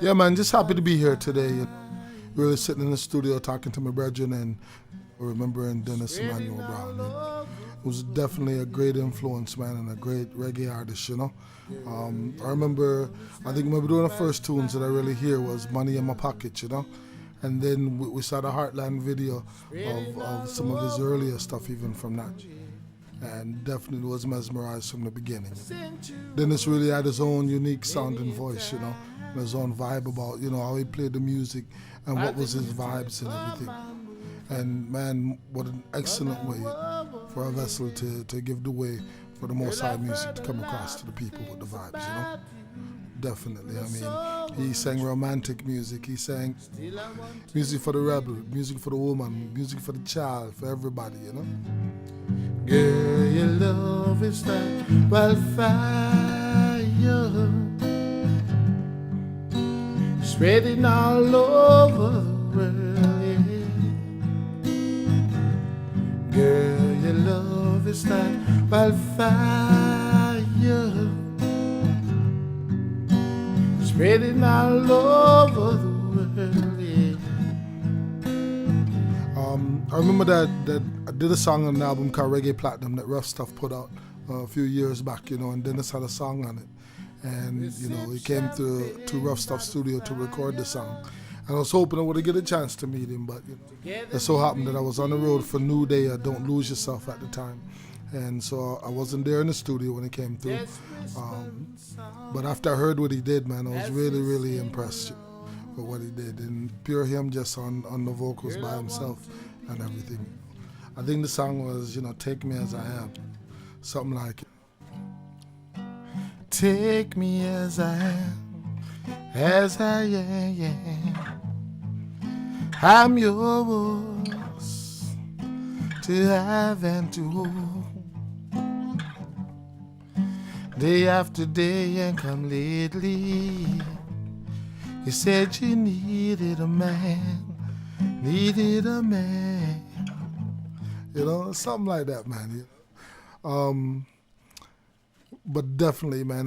Yeah, man, just happy to be here today. Really sitting in the studio talking to my brethren and remembering Dennis Emmanuel Brown. It was definitely a great influence, man, and a great reggae artist, you know. I think maybe one of the first tunes that I really hear was Money in My Pocket, you know. And then we saw the Heartland video of some of his earlier stuff even from that. And definitely was mesmerized from the beginning. Dennis really had his own unique sounding voice, you know, and his own vibe about, you know, how he played the music and what was his vibes and everything. And man, what an excellent way for a vessel to give the way for the Most High music to come across to the people with the vibes, you know. Definitely, I mean, he sang romantic music, he sang music for the rebel, music for the woman, music for the child, for everybody, you know. Girl, your love is like wildfire, spreading all over the world, yeah. Girl, your love is like wildfire, spreading all over the world, yeah. I remember that I did a song on an album called Reggae Platinum that Rough Stuff put out a few years back, you know, and Dennis had a song on it. And, you know, he came to Rough Stuff studio to record the song. And I was hoping I would get a chance to meet him, but you know, it so happened that I was on the road for New Day, Don't Lose Yourself at the time. And so I wasn't there in the studio when he came through. But after I heard what he did, man, I was really, really impressed with what he did. And pure him just on the vocals by himself and everything. I think the song was, you know, Take Me As I Am. Something like it. Take me as I am, as I am. I'm yours to have and to hold. Day after day and come lately, you said you needed a man. You know, something like that, man. You know? But definitely, man,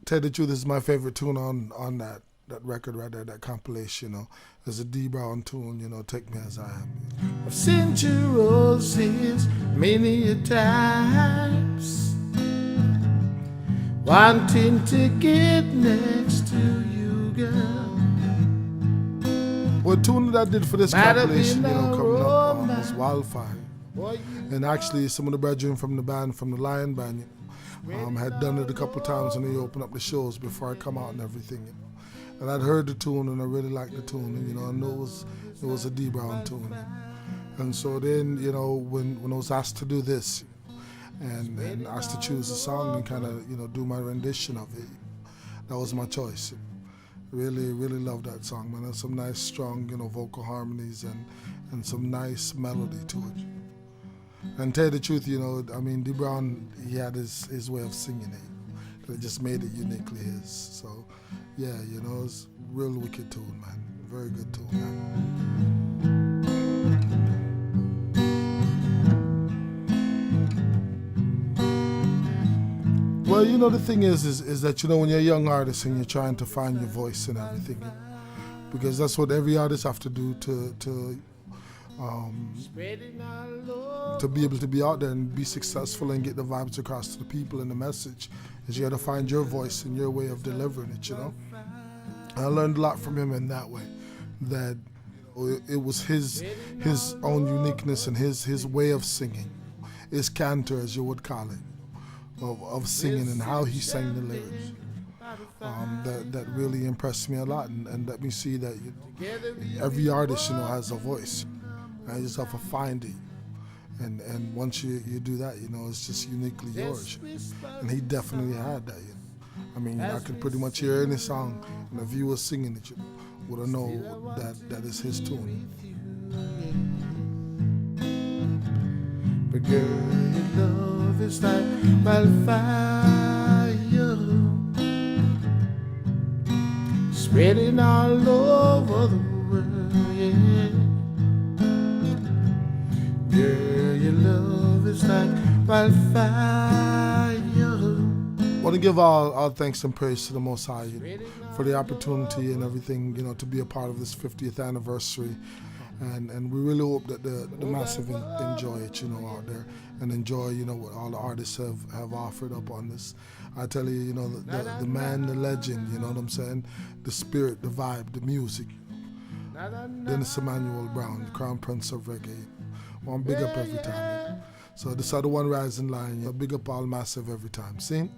tell you the truth, this is my favorite tune on that record right there, that compilation, you know. There's a D Brown tune, you know, Take Me As I Am. I've sent you roses many a times, wanting to get next to you, girl. Well, the tune that I did for this compilation, you know, coming up was Wildfire. And actually, some of the brethren from the band, from the Lion Band, had done it a couple times and they opened up the shows before I come out and everything. You know. And I'd heard the tune and I really liked the tune, and you know, I knew it was a D Brown tune. You know. And so then, you know, when I was asked to do this and asked to choose a song and kind of, you know, do my rendition of it, that was my choice. Really, really love that song, man. There's some nice, strong, you know, vocal harmonies and some nice melody to it. And tell you the truth, you know, I mean, D Brown, he had his way of singing it. That just made it uniquely his. So, yeah, you know, it's a real wicked tune, man. Very good tune, man. Well, you know, the thing is that, you know, when you're a young artist and you're trying to find your voice and everything, because that's what every artist have to do to be able to be out there and be successful and get the vibes across to the people and the message, is you got to find your voice and your way of delivering it, you know. And I learned a lot from him in that way, that it was his own uniqueness and his way of singing, his canter, as you would call it, of singing and how he sang the lyrics. That really impressed me a lot, and let me see that every artist, you know, has a voice. And you just have to find it. And once you do that, you know, it's just uniquely yours. And he definitely had that, you know. I mean, I could pretty much hear any song, and if he was singing it, you would have know that is his tune. But girl, your love is like wildfire, spreading all over the world, yeah. Girl, your love is like wildfire. want to give all thanks and praise to the Most High, you know, for the opportunity and everything, you know, to be a part of this 50th anniversary. And we really hope that the massive enjoy it, you know, out there, and enjoy, you know, what all the artists have offered up on this. I tell you, you know, the man, the legend, you know what I'm saying, the spirit, the vibe, the music. Dennis Emmanuel Brown, the Crown Prince of Reggae. One big up every time. So this is the one rising line. You know, big up all massive every time. See?